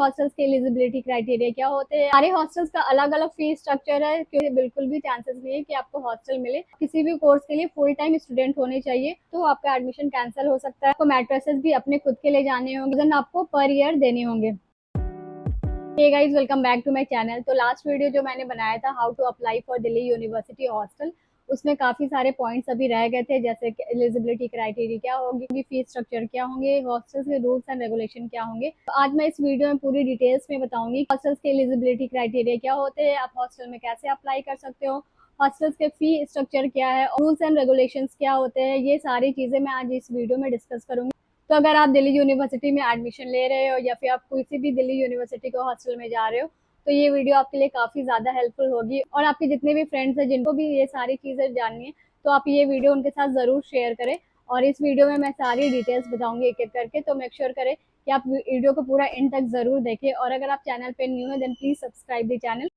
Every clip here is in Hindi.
हॉस्टल्स के एलिजिबिलिटी क्राइटेरिया क्या होते हैं। सारे हॉस्टल्स का अलग अलग फीस स्ट्रक्चर है, क्योंकि बिल्कुल भी चांसेस नहीं है कि आपको हॉस्टल मिले। किसी भी कोर्स के लिए फुल टाइम स्टूडेंट होने चाहिए, तो आपका एडमिशन कैंसिल हो सकता है। आपको मैट्रेसेस भी अपने खुद के ले जाने होंगे, आपको पर ईयर देने होंगे। Hey guys, welcome back to my channel. तो लास्ट वीडियो जो मैंने बनाया था how to apply for Delhi university hostel, उसमें काफी सारे पॉइंट्स अभी रह गए थे, जैसे कि एलिजिबिलिटी क्राइटेरिया क्या होगी, फीस स्ट्रक्चर क्या होंगे, हॉस्टल्स के रूल्स एंड रेगुलेशन क्या होंगे। तो आज मैं इस वीडियो में पूरी डिटेल्स में बताऊंगी हॉस्टल्स के एलिजिबिलिटी क्राइटेरिया क्या होते हैं, आप हॉस्टल में कैसे अप्लाई कर सकते हो, हॉस्टल्स के फी स्ट्रक्चर क्या है, रूल्स एंड रेगुलेशंस क्या होते हैं। ये सारी चीजें मैं आज इस वीडियो में डिस्कस करूंगी। तो अगर आप दिल्ली यूनिवर्सिटी में एडमिशन ले रहे हो या फिर आप किसी भी दिल्ली यूनिवर्सिटी के हॉस्टल में जा रहे हो, तो ये वीडियो आपके लिए काफ़ी ज़्यादा हेल्पफुल होगी। और आपके जितने भी फ्रेंड्स हैं जिनको भी ये सारी चीज़ें जाननी है, तो आप ये वीडियो उनके साथ ज़रूर शेयर करें। और इस वीडियो में मैं सारी डिटेल्स बताऊंगी एक एक करके, तो मेक श्योर करें कि आप वीडियो को पूरा एंड तक ज़रूर देखें। और अगर आप चैनल पर न्यू है then please subscribe the channel.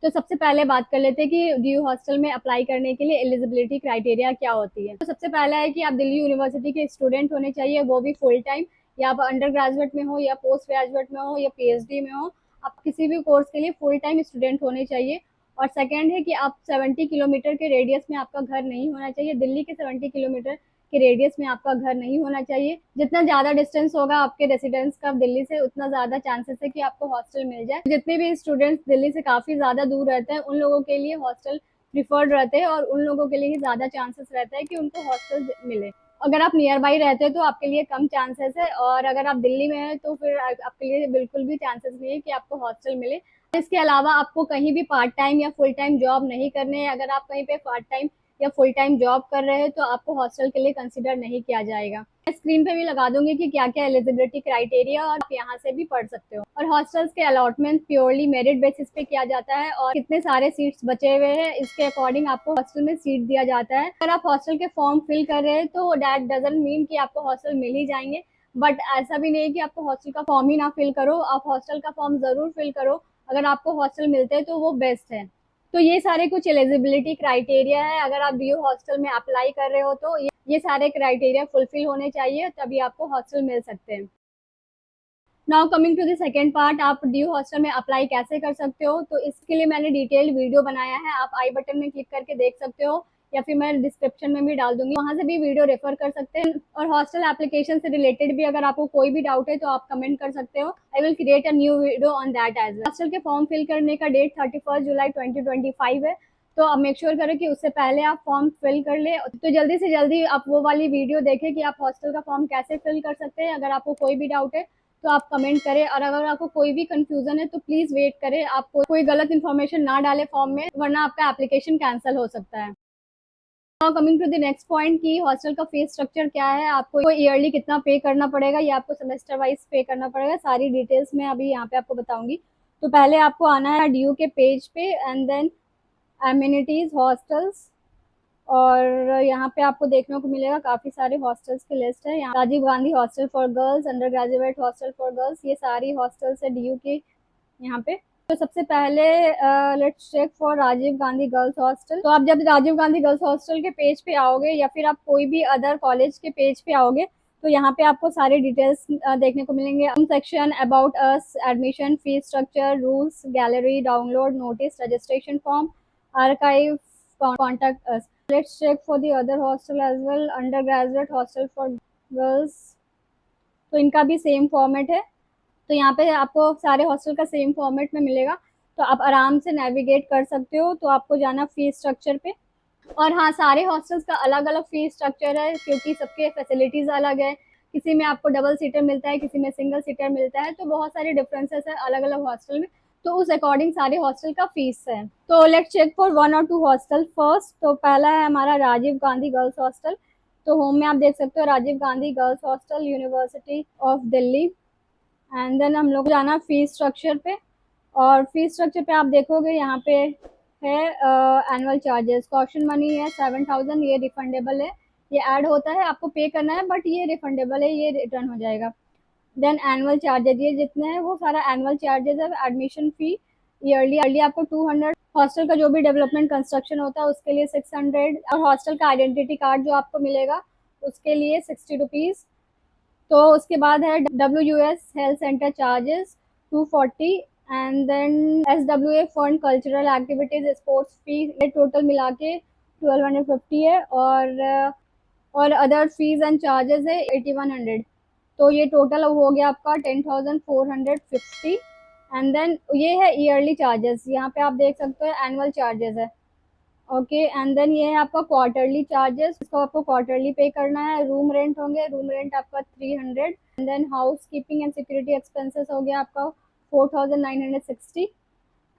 तो सबसे पहले बात कर लेते हैं कि डीयू हॉस्टल में अप्लाई करने के लिए एलिजिबिलिटी क्राइटेरिया क्या होती है। तो सबसे पहला है कि आप दिल्ली यूनिवर्सिटी के स्टूडेंट होने चाहिए, वो भी फुल टाइम, या आप अंडर ग्रेजुएट में हो या पोस्ट ग्रेजुएट में हो या पीएचडी में हो, आप किसी भी कोर्स के लिए फुल टाइम स्टूडेंट होने चाहिए। और सेकेंड है कि आप 70 किलोमीटर के रेडियस में आपका घर नहीं होना चाहिए। दिल्ली के 70 किलोमीटर के रेडियस में आपका घर नहीं होना चाहिए। जितना ज्यादा डिस्टेंस होगा आपके रेसिडेंस का दिल्ली से, उतना ज्यादा चांसेस है कि आपको हॉस्टल मिल जाए। जितने भी स्टूडेंट्स दिल्ली से काफी ज्यादा दूर रहते हैं, उन लोगों के लिए हॉस्टल प्रिफर्ड रहते हैं और उन लोगों के लिए ही ज्यादा चांसेस रहता है कि उनको हॉस्टल मिले। अगर आप नियर बाई रहते हैं तो आपके लिए कम चांसेस है, और अगर आप दिल्ली में हैं तो फिर आपके लिए बिल्कुल भी चांसेस नहीं है कि आपको हॉस्टल मिले। इसके अलावा आपको कहीं भी पार्ट टाइम या फुल टाइम जॉब नहीं करने हैं। अगर आप कहीं पे पार्ट टाइम या फुल टाइम जॉब कर रहे हैं तो आपको हॉस्टल के लिए कंसिडर नहीं किया जाएगा। स्क्रीन पे भी लगा दूंगी कि क्या क्या एलिजिबिलिटी क्राइटेरिया, और आप यहाँ से भी पढ़ सकते हो। और हॉस्टल्स के अलॉटमेंट प्योरली मेरिट बेसिस पे किया जाता है, और कितने सारे सीट्स बचे हुए हैं इसके अकॉर्डिंग आपको हॉस्टल में सीट दिया जाता है। अगर आप हॉस्टल के फॉर्म फिल कर रहे हैं तो दैट डजंट मीन कि आपको हॉस्टल मिल ही जाएंगे। बट ऐसा भी नहीं है कि आपको हॉस्टल का फॉर्म ही ना फिल करो, आप हॉस्टल का फॉर्म जरूर फिल करो। अगर आपको हॉस्टल मिलते हैं तो वो बेस्ट है। तो ये सारे कुछ एलिजिबिलिटी क्राइटेरिया है। अगर आप डीयू हॉस्टल में अप्लाई कर रहे हो तो ये सारे क्राइटेरिया फुलफिल होने चाहिए, तभी आपको हॉस्टल मिल सकते हैं। Now coming to the second part, आप डीयू हॉस्टल में अप्लाई कैसे कर सकते हो। तो इसके लिए मैंने डिटेल वीडियो बनाया है, आप आई बटन में क्लिक करके देख सकते हो, या फिर मैं डिस्क्रिप्शन में भी डाल दूंगी, वहां से भी वीडियो रेफर कर सकते हैं। और हॉस्टल एप्लीकेशन से रिलेटेड भी अगर आपको कोई भी डाउट है तो आप कमेंट कर सकते हो। I will create a new video on that as well. Hostel के फॉर्म फिल करने का डेट 31 जुलाई 2025 है, तो आप मेक श्योर करें कि उससे पहले आप फॉर्म फिल कर ले। तो जल्दी से जल्दी आप वो वाली वीडियो देखें कि आप हॉस्टल का फॉर्म कैसे फिल कर सकते हैं। अगर आपको कोई भी डाउट है तो आप कमेंट करें, और अगर आपको कोई भी कंफ्यूजन है तो प्लीज वेट करें, आप कोई गलत इन्फॉर्मेशन ना डालें फॉर्म में, वरना आपका एप्लीकेशन कैंसिल हो सकता है। Now coming to the next point कि हॉस्टल का फीस स्ट्रक्चर क्या है, आपको ईयरली कितना पे करना पड़ेगा या आपको सेमेस्टर वाइज पे करना पड़ेगा, सारी डिटेल्स मैं अभी यहाँ पे आपको बताऊंगी। तो पहले आपको आना है डीयू के पेज पे, एंड देन एमिनिटीज हॉस्टल्स, और यहाँ पे आपको देखने को मिलेगा काफी सारे हॉस्टल्स की लिस्ट है। यहाँ Rajiv Gandhi hostel for girls, under graduate hostel for girls, ये सारी हॉस्टल्स है डीयू के यहाँ पे। तो सबसे पहले let's check for Rajiv Gandhi girls hostel. तो आप जब राजीव गांधी गर्ल्स हॉस्टल के पेज पे आओगे, या फिर आप कोई भी अदर कॉलेज के पेज पे आओगे, तो यहाँ पे आपको सारे डिटेल्स देखने को मिलेंगे। Section about us, admission, fees structure, rules, gallery, download, notice, registration form, archive, contact us. Let's check for the other hostel as well, undergraduate hostel for girls। तो इनका भी सेम फॉर्मेट है। तो यहाँ पे आपको सारे हॉस्टल का सेम फॉर्मेट में मिलेगा, तो आप आराम से नेविगेट कर सकते हो। तो आपको जाना फीस स्ट्रक्चर पे, और हाँ, सारे हॉस्टल्स का अलग अलग फीस स्ट्रक्चर है, क्योंकि सबके फैसिलिटीज अलग है। किसी में आपको डबल सीटर मिलता है, किसी में सिंगल सीटर मिलता है, तो बहुत सारे डिफरेंसेस है अलग अलग हॉस्टल में। तो उस अकॉर्डिंग सारे हॉस्टल का फीस है। तो let's check for one or two hostel first. तो पहला है हमारा राजीव गांधी गर्ल्स हॉस्टल। तो होम में आप देख सकते हो Rajiv Gandhi girls hostel, university of Delhi. And then हम लोग जाना फीस स्ट्रक्चर पे, और फीस स्ट्रक्चर पे आप देखोगे यहाँ पे है एनुअल चार्जेस, कॉशन मनी है 7,000, ये रिफंडेबल है, ये ऐड होता है, आपको पे करना है, बट ये रिफंडेबल है, ये रिटर्न हो जाएगा। देन एनुअल चार्जेस, ये जितने हैं वो सारा एनुअल चार्जेस है। एडमिशन फी ईयरली आपको 200, हॉस्टल का जो भी डेवलपमेंट कंस्ट्रक्शन होता है उसके लिए 600, और हॉस्टल का आइडेंटिटी कार्ड जो आपको मिलेगा उसके लिए 60 रुपीज़। तो उसके बाद है WUS health centre charges 240, and then SWA fund cultural activities sports fee, ये टोटल मिला के 1250 है, और अदर फीस एंड चार्जेस है 8100। तो ये टोटल हो गया आपका 10,450। एंड देन ये है ईयरली चार्जेस, यहाँ पे आप देख सकते हो एनुअल चार्जेस है। ओके, एंड देन ये है आपका क्वार्टरली चार्जेस, इसको आपको क्वार्टरली पे करना है। रूम रेंट होंगे, रूम रेंट आपका 300, and then house keeping and security expenses हो गया आपका 4960,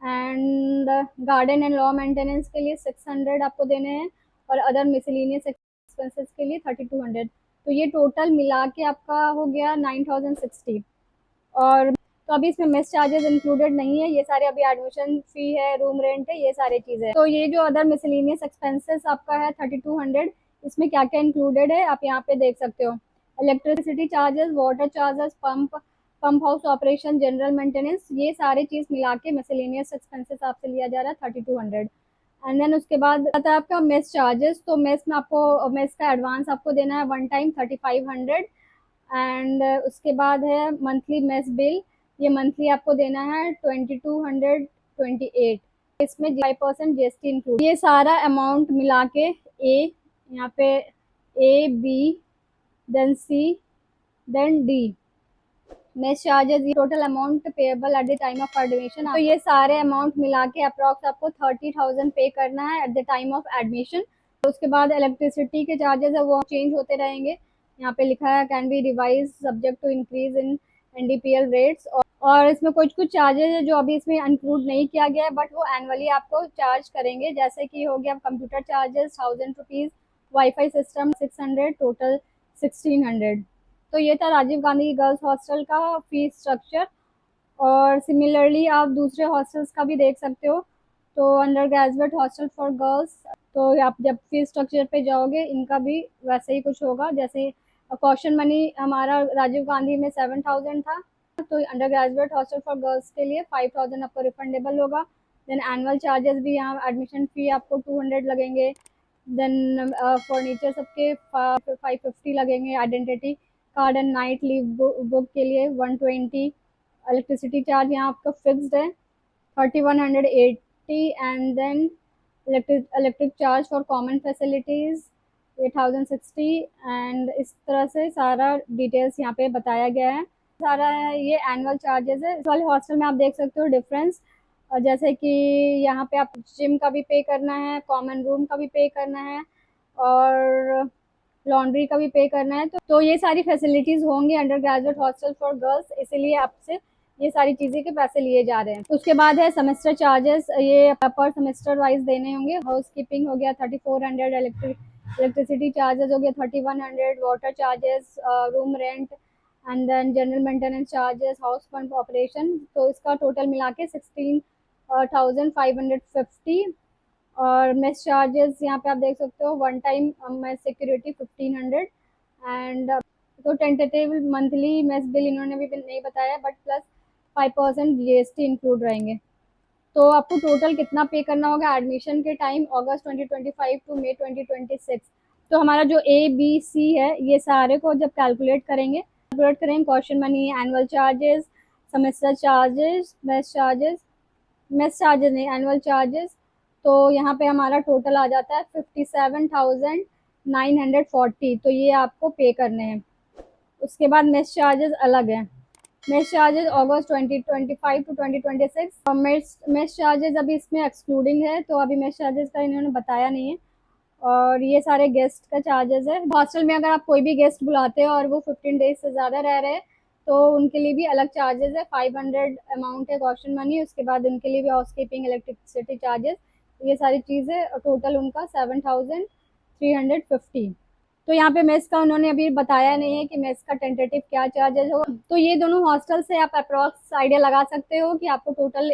and garden and lawn maintenance के लिए 600 आपको देने हैं, और अदर मिसलिनियस एक्सपेंसेस के लिए 3200। तो ये टोटल मिला के आपका हो गया 9060। और तो अभी इसमें मेस चार्जेस इंक्लूडेड नहीं है, ये सारे अभी एडमिशन फी है, रूम रेंट है, ये सारी चीज़ें। तो ये जो अदर मिसलिनियस एक्सपेंसेस आपका है 3200, इसमें क्या क्या इंक्लूडेड है आप यहाँ पे देख सकते हो। Electricity charges, water charges, pump house operation, general maintenance, ये सारी चीज़ मिला के मिसलिनियस एक्सपेंसेस आपसे लिया जा रहा है 3200। एंड देन उसके बाद आता है आपका मेस चार्जेस। तो मेस में आपको मेस का एडवांस आपको देना है वन टाइम 3500, एंड उसके बाद है मंथली मेस बिल, ये मंथली आपको देना है 2228, इसमें 5% GST इंक्लूड। ये सारा अमाउंट मिला के यहाँ पे A, B, then C, then D mess charges, ये total amount payable at the time of admission. तो ये सारे अमाउंट मिला के अप्रॉक्स आपको 30,000 पे करना है eight the time of admission. तो उसके बाद इलेक्ट्रिसिटी के चार्जेस है वो चेंज होते रहेंगे, यहाँ पे लिखा है can be revise subject to increase in NDPL rates. और इसमें कुछ कुछ चार्जेस है जो अभी इसमें इंक्लूड नहीं किया गया है, बट वो एनुअली आपको चार्ज करेंगे, जैसे कि हो गया computer charges 1000 rupees, wifi system 600, total 1600। तो ये था राजीव गांधी गर्ल्स हॉस्टल का फीस स्ट्रक्चर। और सिमिलरली आप दूसरे हॉस्टल्स का भी देख सकते हो। तो under graduate hostel for girls, तो आप जब फीस स्ट्रक्चर पे जाओगे इनका भी वैसे ही कुछ होगा, जैसे कॉशन मनी हमारा राजीव गांधी में 7000 था, तो under graduate hostel for girls के लिए 5000 आपको रिफंडेबल होगा। देन एनुअल चार्जेस भी यहाँ एडमिशन फ़ी आपको 200 लगेंगे, देन फर्नीचर सबके 550 लगेंगे, identity card and night leave book के लिए 120, इलेक्ट्रिसिटी चार्ज यहाँ आपका फिक्स्ड है 3180, and then electric charge for common facilities 8060। And इस तरह से सारा डिटेल्स यहाँ पे बताया गया है। सारा ये एनुअल चार्जेस है। इस वाले हॉस्टल में आप देख सकते हो डिफरेंस, जैसे कि यहाँ पे आप जिम का भी पे करना है, कॉमन रूम का भी पे करना है, और लॉन्ड्री का भी पे करना है। तो ये सारी फैसिलिटीज़ होंगी under graduate hostel for girls, इसीलिए आपसे ये सारी चीज़ें के पैसे लिए जा रहे हैं। उसके बाद है सेमेस्टर चार्जेस, ये पर सेमेस्टर वाइज देने होंगे। हाउस कीपिंग हो गया 3400, इलेक्ट्रिसिटी चार्जेस हो गया 3100, water charges, room rent, and then general maintenance charges, house fund operation, तो इसका टोटल मिला के 16,550। और मेस चार्जेस यहाँ पे आप देख सकते हो, one time mess security 1500, and तो टेंटेटिव मंथली मेस बिल इन्होंने भी नहीं बताया, बट प्लस 5% GST इंक्लूड रहेंगे। तो आपको टोटल कितना पे करना होगा एडमिशन के टाइम, अगस्त 2025 टू मई 2026। तो हमारा जो ABC है, ये सारे को जब कैलकुलेट करेंगे question money, annual charges, semester charges, mess charges नहीं, एनुअल चार्जेस, तो यहाँ पे हमारा टोटल आ जाता है 57,940। तो ये आपको पे करने हैं। उसके बाद मेस चार्जेस अलग है। मेस चार्जेस अगस्त 2025 टू 2026, और मेस चार्जेस अभी इसमें एक्सक्लूडिंग है, तो अभी मेस चार्जेस का इन्होंने बताया नहीं है। और ये सारे गेस्ट का चार्जेस है। हॉस्टल में अगर आप कोई भी गेस्ट बुलाते हो और वो 15 डेज से ज़्यादा रह रहे हैं, तो उनके लिए भी अलग चार्जेस है। 500 अमाउंट है कॉशन मनी, उसके बाद उनके लिए भी हाउस कीपिंग, इलेक्ट्रिसिटी चार्जेस, ये सारी चीज़ें टोटल उनका 7350। तो यहाँ पे मेस का उन्होंने अभी बताया नहीं है कि मेस का टेंटेटिव क्या चार्जेस होगा। तो ये दोनों हॉस्टल से आप अप्रॉक्स आइडिया लगा सकते हो कि आपको टोटल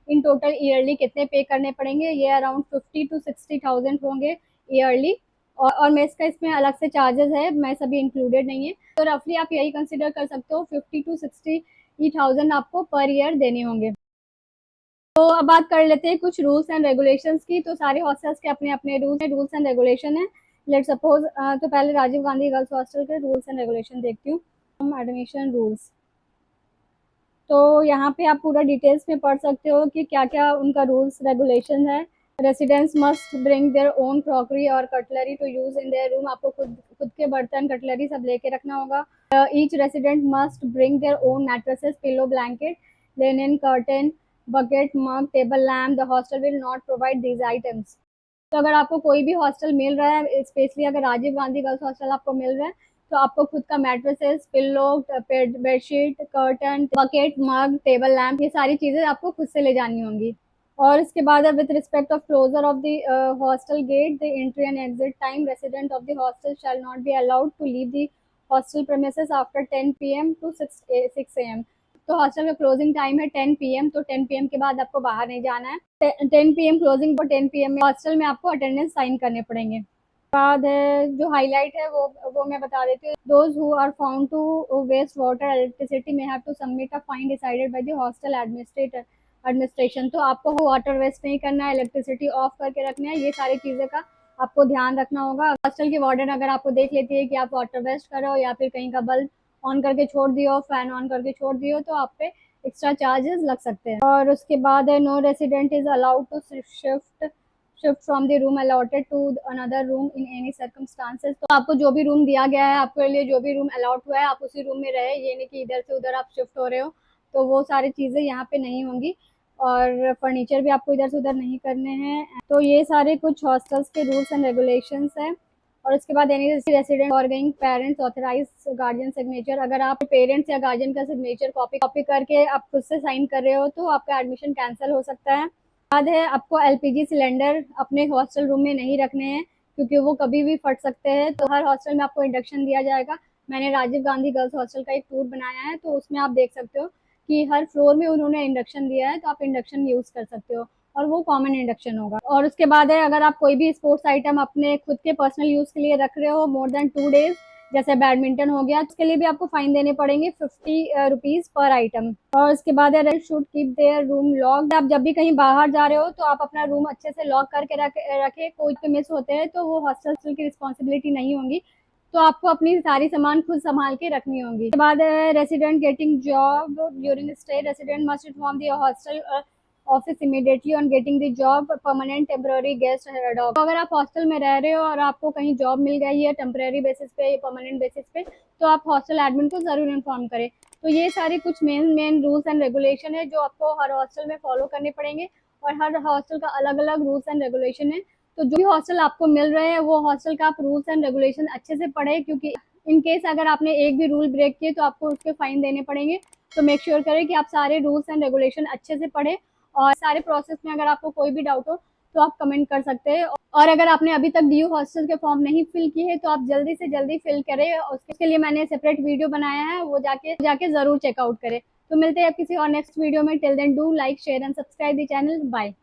इन टोटल ईयरली कितने पे करने पड़ेंगे। ये अराउंड 50 to 60,000 होंगे ईयरली, और मेस का इसमें अलग से चार्जेस है, मेस अभी इंक्लूडेड नहीं है। तो रफली आप यही कंसिडर कर सकते हो 50 to 60,000 आपको पर ईयर देने होंगे। तो अब बात कर लेते हैं कुछ रूल्स एंड रेगुलेशंस की। तो सारे हॉस्टल्स के अपने अपने रूल्स एंड रेगुलेशन है। लेट सपोज तो पहले राजीव गांधी गर्ल्स हॉस्टल के रूल्स एंड रेगुलेशन देखती हूँ। Admission rules. तो यहाँ पे आप पूरा डिटेल्स में पढ़ सकते हो कि क्या क्या उनका रूल्स रेगुलेशन है। Residents must bring their own crockery और cutlery to use in their room. आपको खुद खुद के बर्तन कटलरी सब लेके रखना होगा। Each resident must bring their own mattresses, pillow, blanket, linen, curtain, bucket, mug, table lamp. The hostel will not provide these items. तो अगर आपको कोई भी हॉस्टल मिल रहा है, स्पेशली अगर राजीव गांधी गर्ल्स हॉस्टल आपको मिल रहा है, तो आपको खुद का mattresses, pillow, bedsheet, curtain, bucket, mug, table lamp, ये सारी चीजें आपको खुद से ले जानी होंगी। और इसके बाद with respect of closure of the hostel gate, the entry and exit time, resident of the hostel shall not be allowed to leave the hostel premises after 10 PM to 6 AM। तो हॉस्टल का क्लोजिंग टाइम है 10 PM, तो 10 PM के बाद आपको बाहर नहीं जाना है। 10 PM क्लोजिंग, पर 10 PM में हॉस्टल में आपको अटेंडेंस साइन करने पड़ेंगे। बाद है जो हाईलाइट है वो मैं बता देती हूँ। Those who are found to waste water electricity may have to submit a fine decided by the hostel administration. तो आपको वाटर वेस्ट नहीं करना है, इलेक्ट्रिसिटी ऑफ करके रखना है, ये सारी चीज़ें का आपको ध्यान रखना होगा। हॉस्टल की वार्डन अगर आपको देख लेती है कि आप वाटर वेस्ट कर रहे हो या फिर कहीं का बल्ब ऑन करके छोड़ दियो, फैन ऑन करके छोड़ दियो, तो आप पे एक्स्ट्रा चार्जेस लग सकते हैं। और उसके बाद है no resident is allowed to shift from the room allotted to another room in any circumstances. तो आपको जो भी रूम दिया गया है, आपके लिए जो भी रूम अलॉट हुआ है, आप उसी रूम में रहे, ये नहीं कि इधर से उधर आप शिफ्ट हो रहे हो। तो वो सारी चीज़ें यहाँ पे नहीं होंगी, और फर्नीचर भी आपको इधर से उधर नहीं करने हैं। तो ये सारे कुछ हॉस्टल्स के रूल्स एंड रेगुलेशंस हैं। और उसके बाद एनी रेसिडेंट और गइंग पेरेंट्स ऑथराइज गार्जियन सिग्नेचर। अगर आप पेरेंट्स या गार्जियन का सिग्नेचर कॉपी करके आप खुद से साइन कर रहे हो, तो आपका एडमिशन कैंसिल हो सकता है। बाद है आपको एलपीजी सिलेंडर अपने हॉस्टल रूम में नहीं रखने हैं, क्योंकि वो कभी भी फट सकते हैं। तो हर हॉस्टल में आपको इंडक्शन दिया जाएगा। मैंने राजीव गांधी गर्ल्स हॉस्टल का एक टूर बनाया है, तो उसमें आप देख सकते हो कि हर फ्लोर में उन्होंने इंडक्शन दिया है, तो आप इंडक्शन यूज कर सकते हो, और वो कॉमन इंडक्शन होगा। और उसके बाद है अगर आप कोई भी स्पोर्ट्स आइटम अपने खुद के पर्सनल यूज के लिए रख रहे हो मोर देन 2 days, जैसे बैडमिंटन हो गया, उसके लिए भी आपको फाइन देने पड़ेंगे 50 रुपीज पर आइटम। और उसके बाद है should keep their room locked. आप जब भी कहीं बाहर जा रहे हो तो आप अपना रूम अच्छे से लॉक करके रखे। कोई पे मिस होते हैं तो वो हॉस्टल की रिस्पॉन्सिबिलिटी नहीं होंगी, तो आपको अपनी सारी सामान खुद संभाल के रखनी होगी। उसके बाद resident getting job during stay, resident must inform the hostel office immediately on getting the job, permanent, temporary, guest, head of. तो अगर आप हॉस्टल में रह रहे हो और आपको कहीं जॉब मिल गई है टेम्पररी बेसिस पे या परमानेंट बेसिस पे, तो आप हॉस्टल एडमिन को जरूर इन्फॉर्म करें। तो ये सारे कुछ मेन रूल्स एंड रेगुलेशन है जो आपको हर हॉस्टल में फॉलो करने पड़ेंगे, और हर हॉस्टल का अलग अलग रूल्स एंड रेगुलेशन है। तो जो भी हॉस्टल आपको मिल रहे हैं वो हॉस्टल का आप रूल्स एंड रेगुलेशन अच्छे से पढ़े, क्योंकि इन केस अगर आपने एक भी रूल ब्रेक किए तो आपको उसके फाइन देने पड़ेंगे। तो मेक श्योर करें कि आप सारे रूल्स एंड रेगुलेशन अच्छे से पढ़े, और सारे प्रोसेस में अगर आपको कोई भी डाउट हो तो आप कमेंट कर सकते हैं। और अगर आपने अभी तक डीयू हॉस्टल के फॉर्म नहीं फिल किए हैं तो आप जल्दी से जल्दी फिल करें। उसके लिए मैंने सेपरेट वीडियो बनाया है, वो जाके जरूर चेकआउट करें। तो मिलते हैं किसी और नेक्स्ट वीडियो में। Till then do like, share and subscribe the channel. Bye.